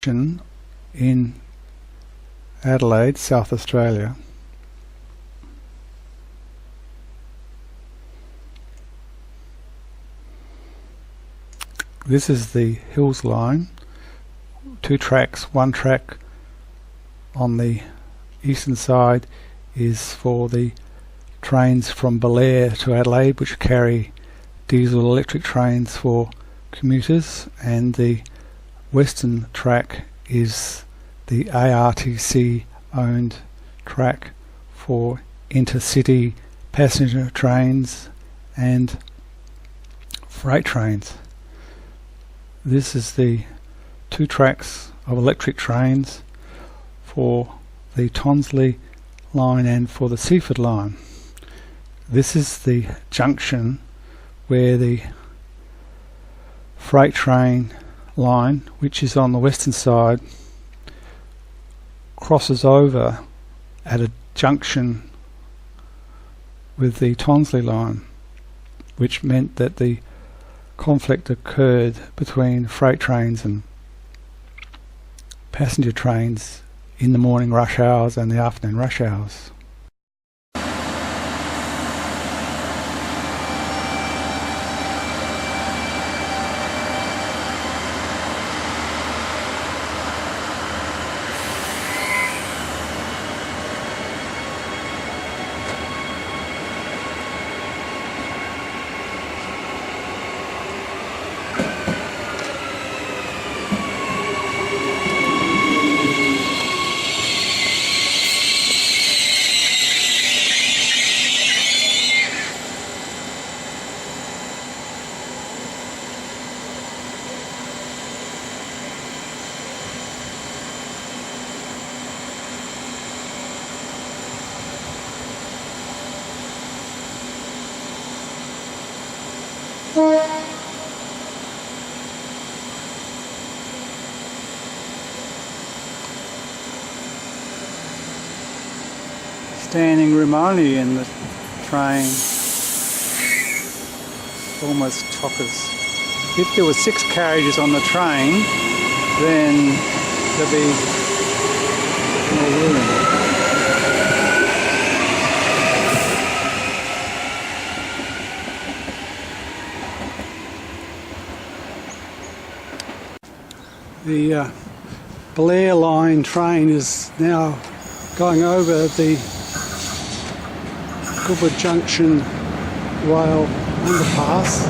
in Adelaide, South Australia. This is the Hills line, 2 tracks. One track on the eastern side is for the trains from Belair to Adelaide, which carry diesel electric trains for commuters, and the western track is the ARTC owned track for intercity passenger trains and freight trains. This is the 2 tracks of electric trains for the Tonsley Line and for the Seaford line. This is the junction where the freight train line, which is on the western side, crosses over at a junction with the Tonsley line, which meant that the conflict occurred between freight trains and passenger trains in the morning rush hours and the afternoon rush hours. Standing room only in the train, almost chockers. If there were 6 carriages on the train, then there'd be more room. The Belair line train is now going over the Goodwood Junction rail underpass.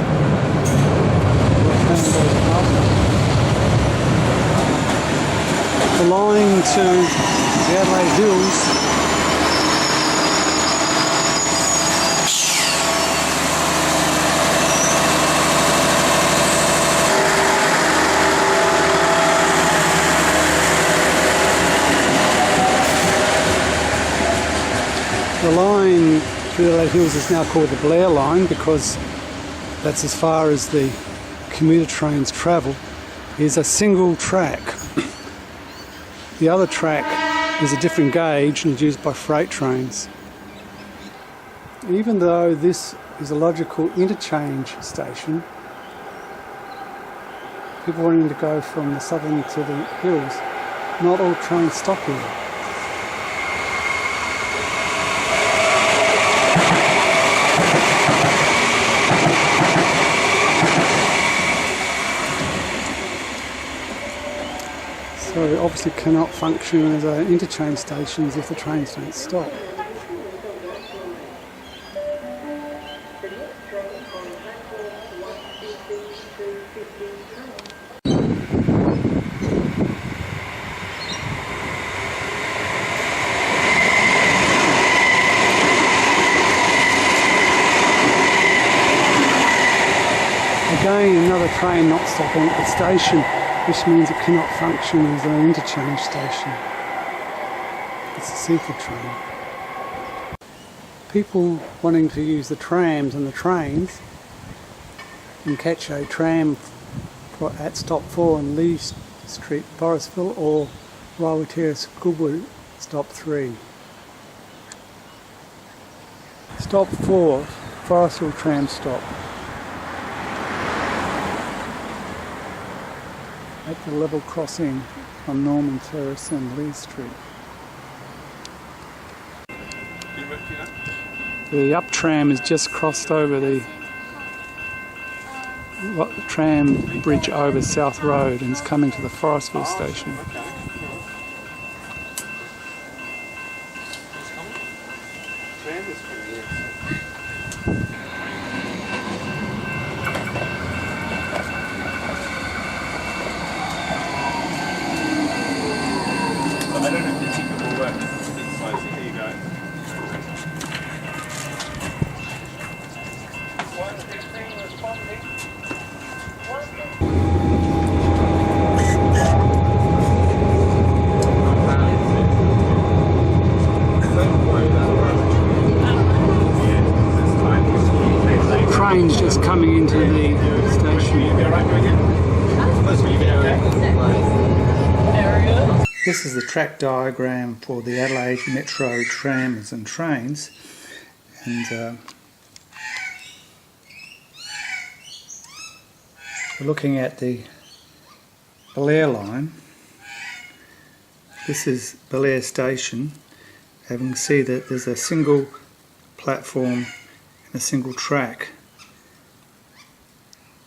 The line to the Adelaide Hills The line to the Adelaide Hills is now called the Belair line because that's as far as the commuter trains travel. Is a single track. The other track is a different gauge and is used by freight trains. Even though this is a logical interchange station, people wanting to go from the southern to the hills, not all trains stop here. So it obviously cannot function as interchange stations if the trains don't stop. Again, another train not stopping at the station, which means it cannot function as an interchange station. It's a Seaford train. People wanting to use the trams and the trains and catch a tram at stop 4 on Lee Street, Borisville, or Railway Terrace, Goodwood, stop 3. Stop 4, Borisville tram stop. at the level crossing on Norman Terrace and Lee Street. The up tram has just crossed over the tram bridge over South Road and is coming to the Forestville station. I don't know if the ticket will work. So here you go. Trains just coming into the station. This is the track diagram for the Adelaide Metro trams and trains, and we're looking at the Belair line. This is Belair Station, and we can see that there's a single platform and a single track.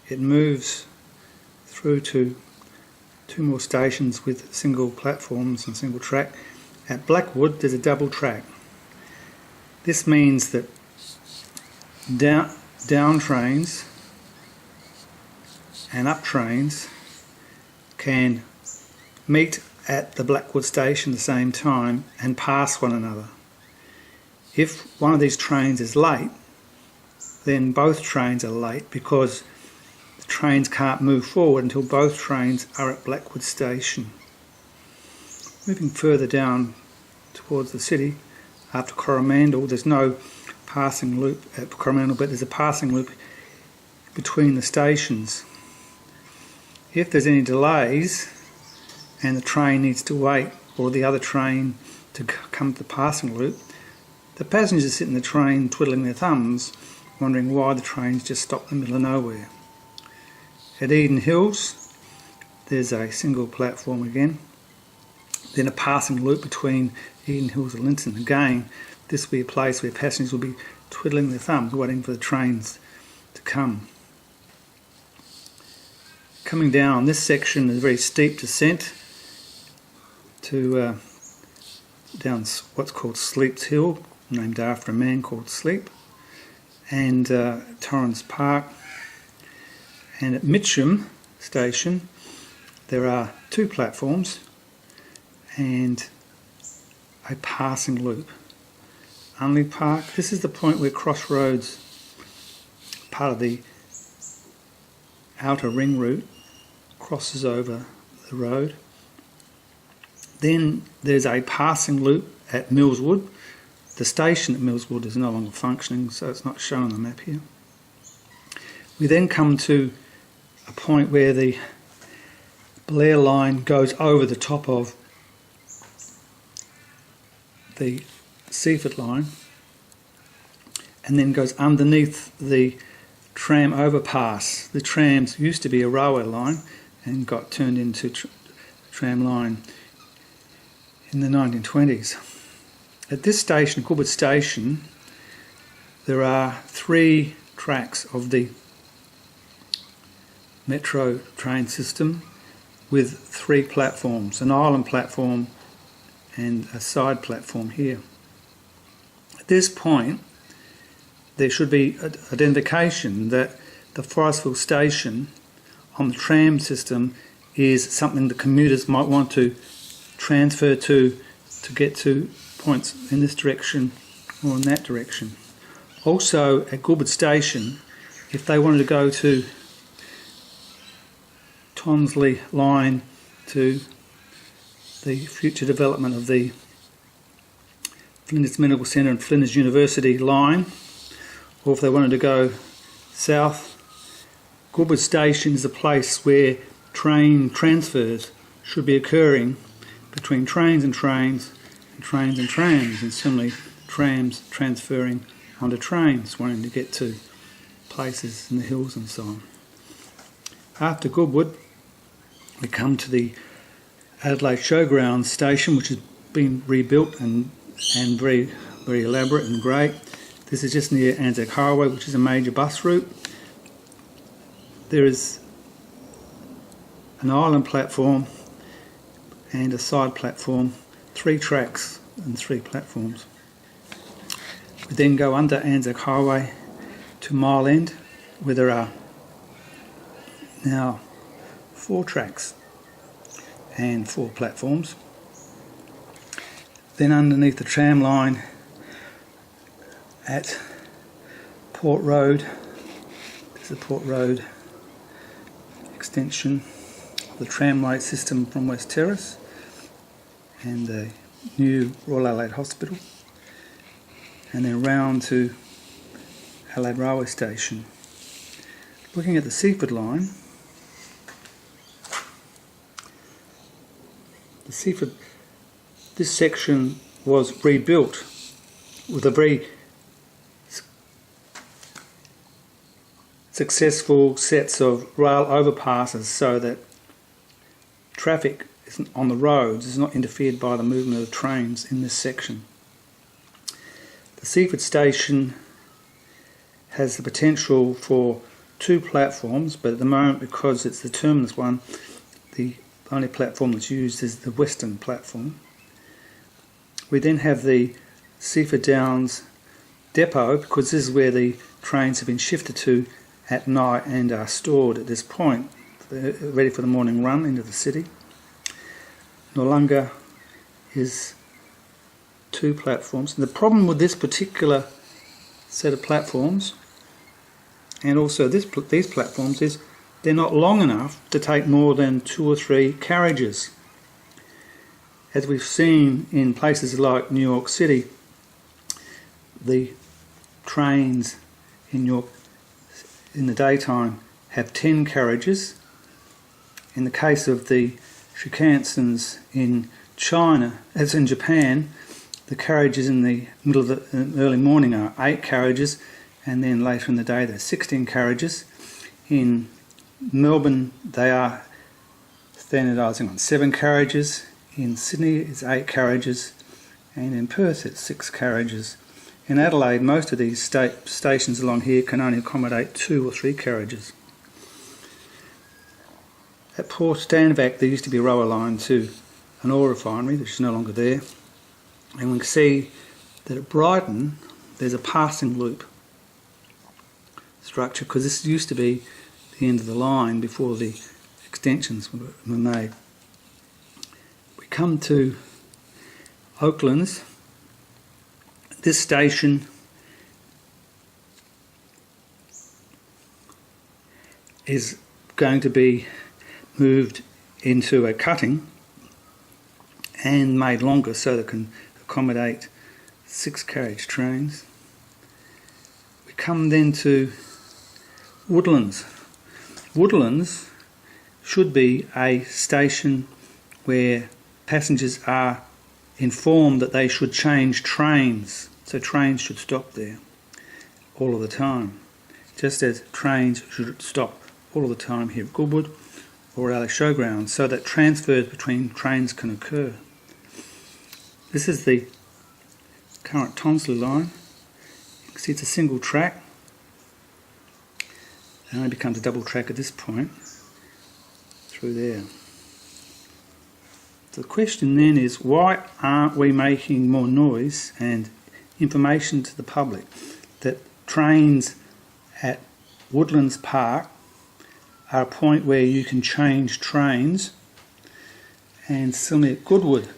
It moves through to two more stations with single platforms and single track. At Blackwood there's a double track. This means that down trains and up trains can meet at the Blackwood station at the same time and pass one another. If one of these trains is late, then both trains are late because the trains can't move forward until both trains are at Blackwood Station. Moving further down towards the city, after Coromandel, there's no passing loop at Coromandel, but there's a passing loop between the stations. If there's any delays and the train needs to wait or the other train to come to the passing loop, the passengers sit in the train twiddling their thumbs, wondering why the train's just stopped in the middle of nowhere. At Eden Hills, there's a single platform again, then a passing loop between Eden Hills and Linton. Again, this will be a place where passengers will be twiddling their thumbs, waiting for the trains to come. Coming down this section is a very steep descent to down what's called Sleep's Hill, named after a man called Sleep, and Torrens Park. And at Mitcham Station there are two platforms and a passing loop. Unley Park, this is the point where Crossroads, part of the outer ring route, crosses over the road. Then there's a passing loop at Millswood. The station at Millswood is no longer functioning, so it's not shown on the map here. We then come to a point where the Belair line goes over the top of the Seaford line and then goes underneath the tram overpass. The trams used to be a railway line and got turned into tram line in the 1920s. At this station, Goodwood Station, there are three tracks of the metro train system with three platforms, an island platform and a side platform here. At this point there should be identification that the Forestville station on the tram system is something the commuters might want to transfer to get to points in this direction or in that direction. Also at Goodwood Station, if they wanted to go to Tonsley Line to the future development of the Flinders Medical Centre and Flinders University line, or if they wanted to go south, Goodwood Station is a place where train transfers should be occurring between trains and trains and trains and trams, and similarly trams transferring onto trains wanting to get to places in the hills and so on. After Goodwood We come to the Adelaide Showgrounds station, which has been rebuilt and very, very elaborate and great. This is just near Anzac Highway, which is a major bus route. There is an island platform and a side platform, 3 tracks and 3 platforms. We then go under Anzac Highway to Mile End, where there are now 4 tracks and 4 platforms. Then underneath the tram line at Port Road, there's a Port Road extension of the tramway system from West Terrace and the new Royal Adelaide Hospital, and then round to Adelaide Railway Station. Looking at the Seaford line, this section was rebuilt with a very successful sets of rail overpasses so that traffic on the roads is not interfered by the movement of trains in this section. The Seaford station has the potential for 2 platforms, but at the moment, because it's the terminus one, the only platform that's used is the western platform. We then have the Seaford Downs depot, because this is where the trains have been shifted to at night and are stored at this point, ready for the morning run into the city. Noarlunga is 2 platforms. And the problem with this particular set of platforms, and also these platforms, is they're not long enough to take more than 2 or 3 carriages. As we've seen in places like New York City, the trains in the daytime have 10 carriages. In the case of the Shinkansens in Japan, the carriages in the middle of the early morning are 8 carriages, and then later in the day there's 16 carriages. In Melbourne they are standardising on 7 carriages. In Sydney it's 8 carriages, and in Perth it's 6 carriages. In Adelaide, most of these stations along here can only accommodate 2 or 3 carriages. At Port Stanvac there used to be a railway line to an oil refinery, which is no longer there. And we can see that at Brighton there's a passing loop structure, because this used to be the end of the line before the extensions were made. We come to Oaklands. This station is going to be moved into a cutting and made longer so that it can accommodate 6 carriage trains. We come then to Woodlands. Woodlands should be a station where passengers are informed that they should change trains, so trains should stop there all of the time, just as trains should stop all of the time here at Goodwood or Adelaide Showgrounds, so that transfers between trains can occur. This is the current Tonsley Line. You can see it's a single track. It only becomes a double track at this point, through there. So the question then is, why aren't we making more noise and information to the public that trains at Woodlands Park are a point where you can change trains, and similarly at Goodwood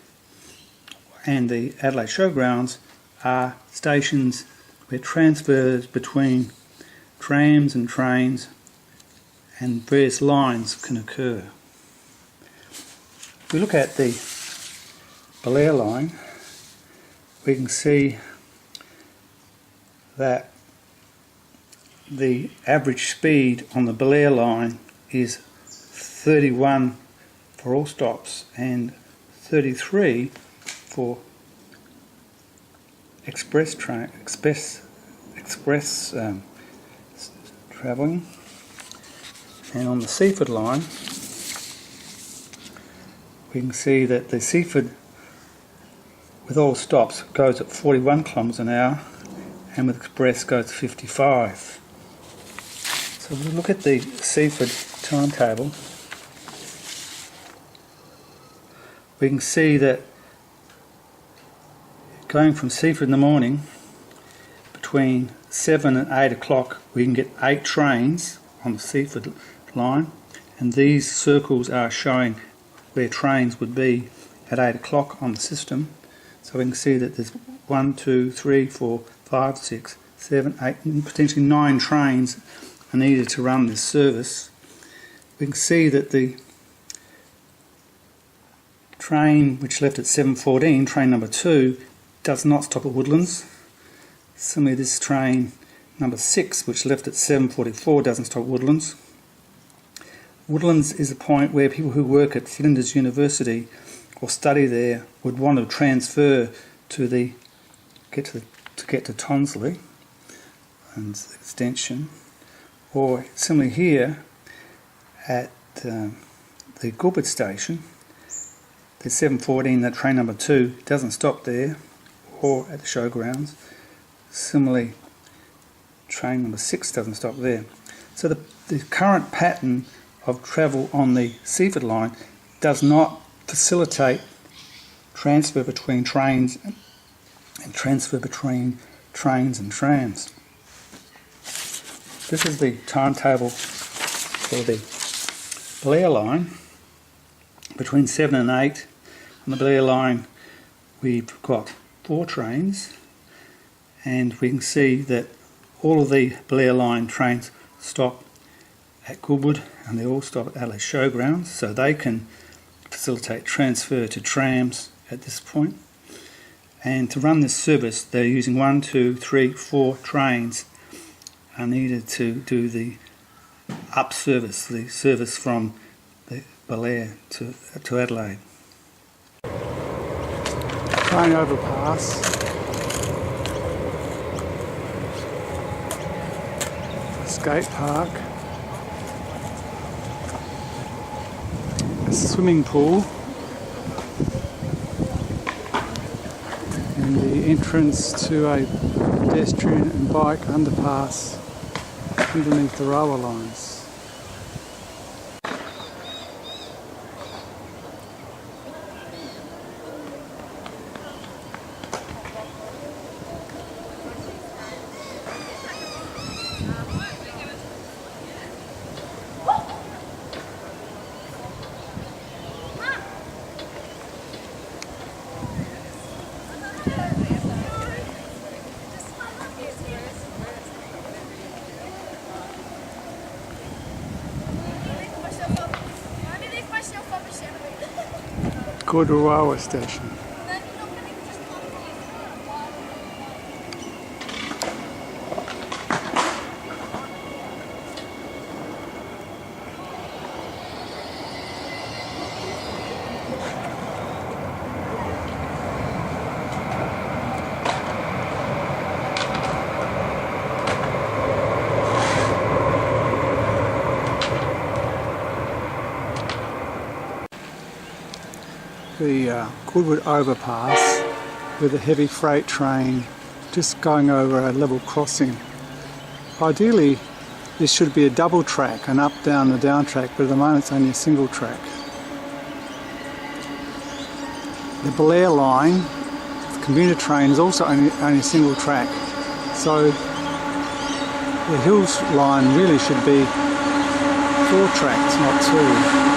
and the Adelaide Showgrounds are stations where transfers between trams and trains and various lines can occur. If we look at the Belair line, we can see that the average speed on the Belair line is 31 for all stops and 33 for express travelling. And on the Seaford line we can see that the Seaford, with all stops, goes at 41 kilometres an hour, and with Express goes to 55. So if we look at the Seaford timetable, we can see that going from Seaford in the morning, between 7 and 8 o'clock, we can get 8 trains on the Seaford line, and these circles are showing where trains would be at 8 o'clock on the system. So we can see that there's 1, 2, 3, 4, 5, 6, 7, 8, and potentially 9 trains are needed to run this service. We can see that the train which left at 7:14, train number 2, does not stop at Woodlands. Similarly, this train number 6, which left at 7:44, doesn't stop at Woodlands. Woodlands is a point where people who work at Flinders University or study there would want to transfer to get to Tonsley and the extension. Or similarly here at the Goodwood Station, the 7:14, that train number 2 doesn't stop there, or at the showgrounds. Similarly, train number 6 doesn't stop there. So the current pattern of travel on the Seaford line does not facilitate transfer between trains and transfer between trains and trams. This is the timetable for the Belair line. Between 7 and 8 on the Belair line, we've got 4 trains, and we can see that all of the Belair line trains stop at Goodwood, and they all stop at Adelaide Showgrounds, so they can facilitate transfer to trams at this point. And to run this service, they're using 1, 2, 3, 4 trains are needed to do the up service, the service from the Belair to Adelaide. Train overpass. Skate park. A swimming pool. And the entrance to a pedestrian and bike underpass underneath the railway lines. Goodwood Railway Station. The Goodwood overpass with a heavy freight train just going over a level crossing. Ideally this should be a double track, an up, down and a down track, but at the moment it's only a single track. The Belair line, the commuter train, is also only a single track, so the Hills line really should be 4 tracks, not 2.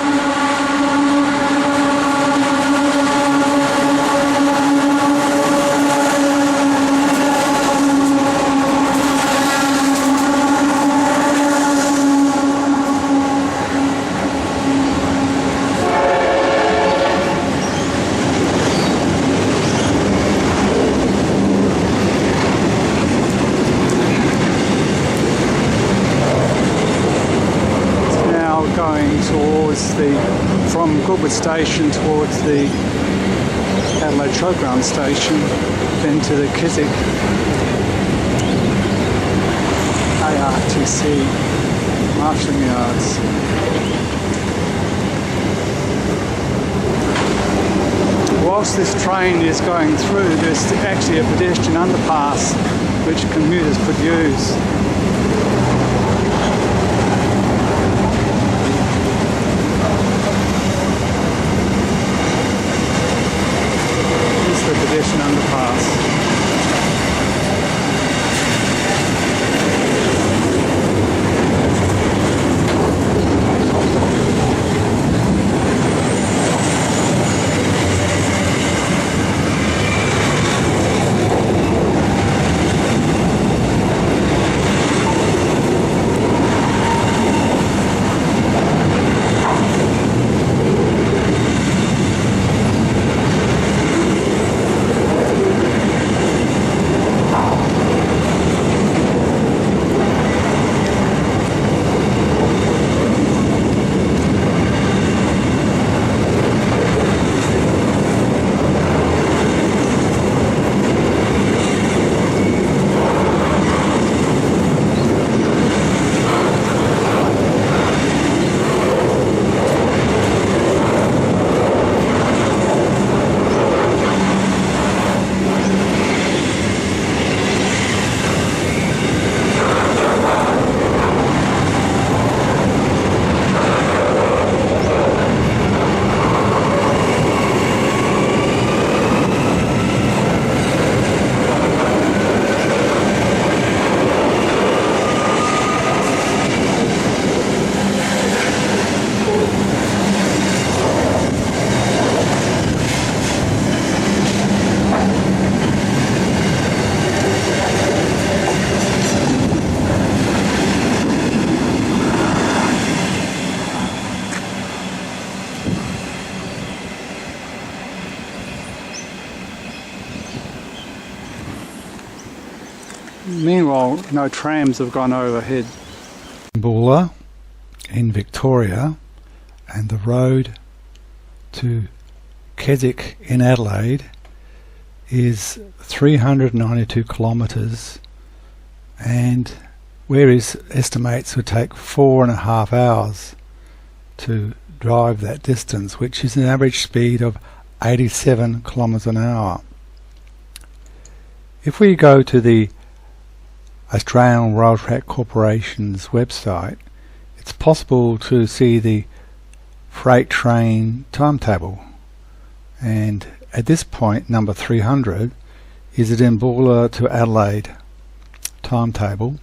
From Goodwood Station towards the Adelaide Showground Station, then to the Keswick ARTC marshalling yards. Whilst this train is going through, there's actually a pedestrian underpass which commuters could use. This is the pedestrian underpass. Meanwhile, no trams have gone overhead. Belair in Victoria and the road to Keswick in Adelaide is 392 kilometres, and whereas estimates would take 4.5 hours to drive that distance, which is an average speed of 87 kilometres an hour. If we go to the Australian Rail Track Corporation's website, it's possible to see the freight train timetable, and at this point, number 300 is at Belair to Adelaide timetable,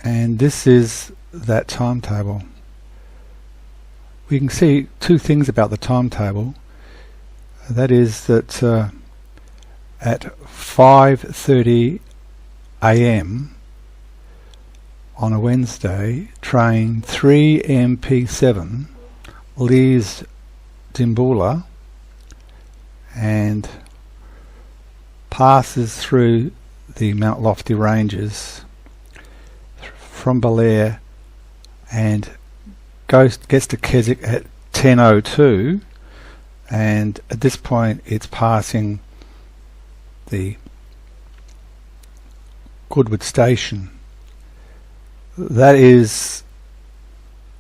and this is that timetable. We can see two things about the timetable. That is that at 5:30 AM on a Wednesday, train 3MP7 leaves Belair and passes through the Mount Lofty Ranges from Belair and gets to Keswick at 10:02, and at this point it's passing the Goodwood Station. That is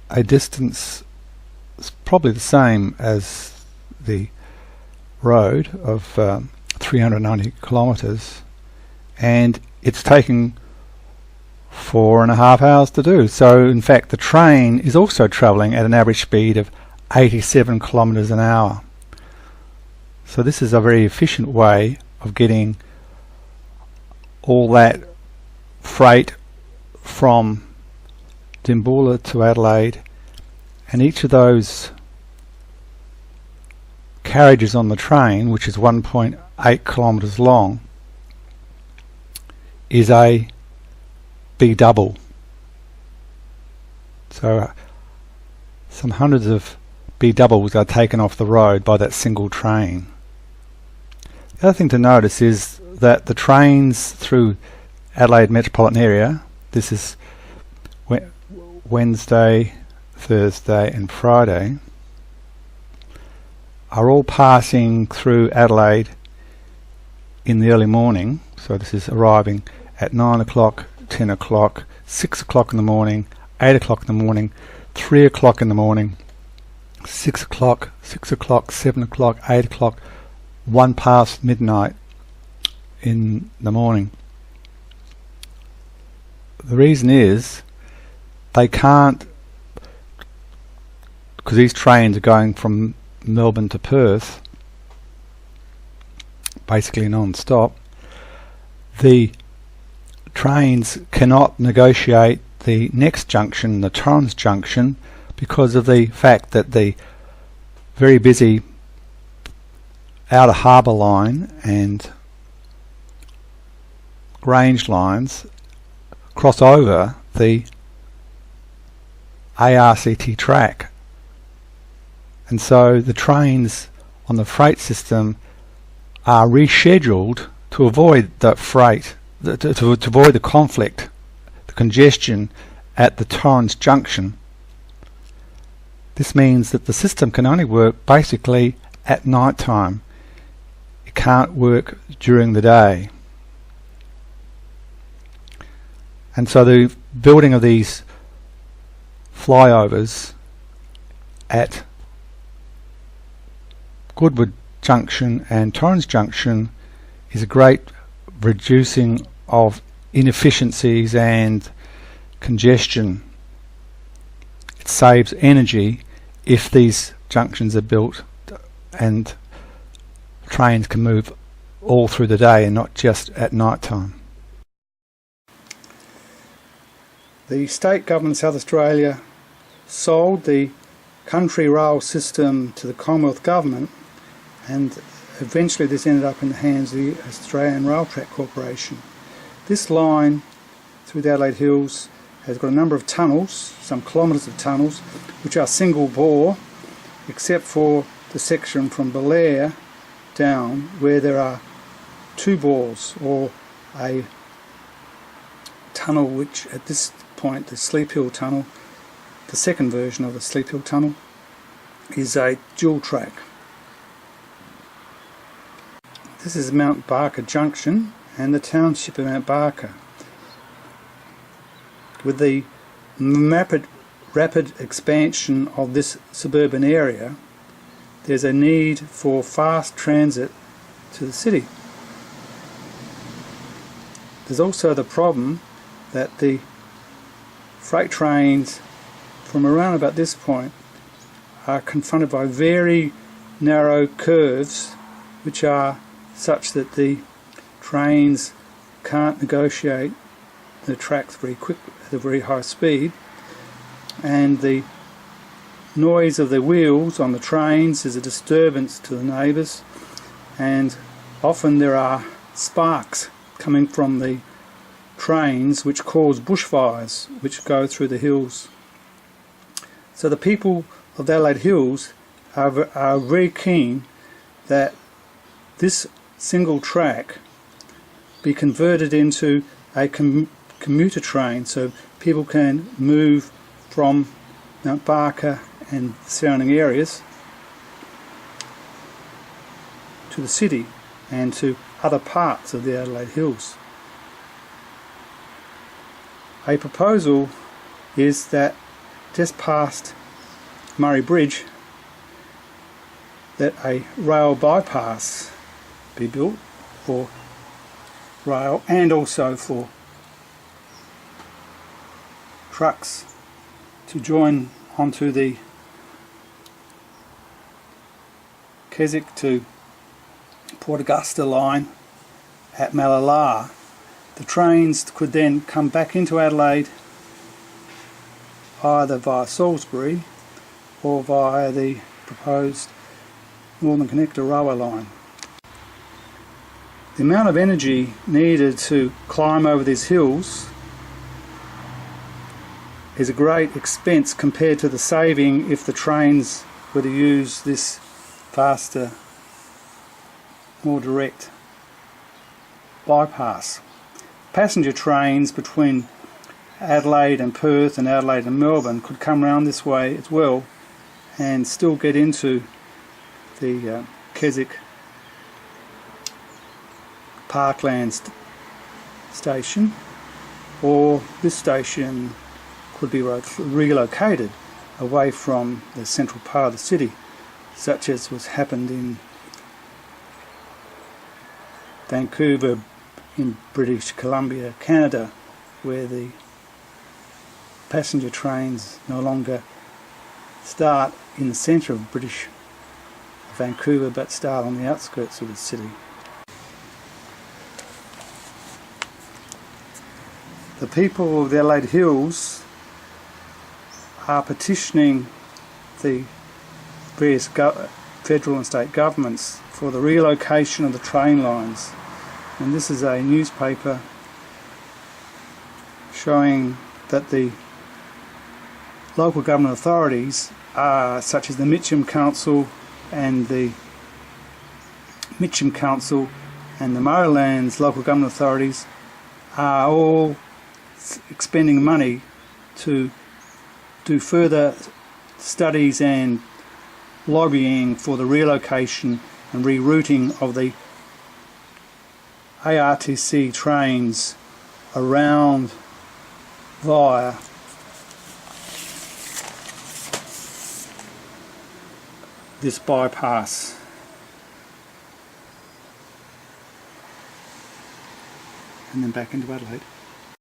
a distance probably the same as the road of 390 kilometres, and it's taking 4.5 hours to do. So in fact the train is also travelling at an average speed of 87 kilometres an hour. So this is a very efficient way of getting all that freight from Belair to Adelaide, and each of those carriages on the train, which is 1.8 kilometres long, is a B double. So some hundreds of B doubles are taken off the road by that single train. The other thing to notice is that the trains through Adelaide metropolitan area, this is Wednesday, Thursday and Friday, are all passing through Adelaide in the early morning. So this is arriving at 9 o'clock, 10 o'clock, 6 o'clock in the morning, 8 o'clock in the morning, 3 o'clock in the morning, 6 o'clock, 7 o'clock, 8 o'clock, 1 past midnight in the morning. The reason is they can't, because these trains are going from Melbourne to Perth basically non-stop. The trains cannot negotiate the next junction, the Torrens Junction, because of the fact that the very busy Outer Harbour line and Grange lines cross over the ARCT track, and so the trains on the freight system are rescheduled to avoid the freight, to avoid the conflict, the congestion at the Torrens Junction. This means that the system can only work basically at night time. It can't work during the day. And so the building of these flyovers at Goodwood Junction and Torrens Junction is a great reducing of inefficiencies and congestion. It saves energy if these junctions are built and trains can move all through the day and not just at night time. The state government of South Australia sold the country rail system to the Commonwealth government, and eventually this ended up in the hands of the Australian Rail Track Corporation. This line through the Adelaide Hills has got a number of tunnels, some kilometres of tunnels, which are single bore, except for the section from Belair down where there are 2 bores, or a tunnel which at this point, the Sleep Hill Tunnel, the second version of the Sleep Hill Tunnel, is a dual track. This is Mount Barker Junction and the township of Mount Barker. With the rapid expansion of this suburban area, there's a need for fast transit to the city. There's also the problem that the freight trains from around about this point are confronted by very narrow curves which are such that the trains can't negotiate the tracks very quick at a very high speed, and the noise of the wheels on the trains is a disturbance to the neighbours, and often there are sparks coming from the trains which cause bushfires which go through the hills. So the people of the Adelaide Hills are very keen that this single track be converted into a commuter train, so people can move from Mount Barker and surrounding areas to the city and to other parts of the Adelaide Hills. A proposal is that just past Murray Bridge that a rail bypass be built for rail and also for trucks to join onto the Keswick to Port Augusta line at Malala. The trains could then come back into Adelaide either via Salisbury or via the proposed Northern Connector railway line. The amount of energy needed to climb over these hills is a great expense compared to the saving if the trains were to use this faster, more direct bypass. Passenger trains between Adelaide and Perth and Adelaide and Melbourne could come round this way as well and still get into the Keswick Parkland station, or this station could be relocated away from the central part of the city, such as was happened in Vancouver in British Columbia, Canada, where the passenger trains no longer start in the centre of British Vancouver but start on the outskirts of the city. The people of the Adelaide Hills are petitioning the various federal and state governments for the relocation of the train lines, and this is a newspaper showing that the local government authorities such as the Mitcham Council and the Murraylands local government authorities are all expending money to do further studies and lobbying for the relocation and rerouting of the ARTC trains around via this bypass. And then back into Adelaide.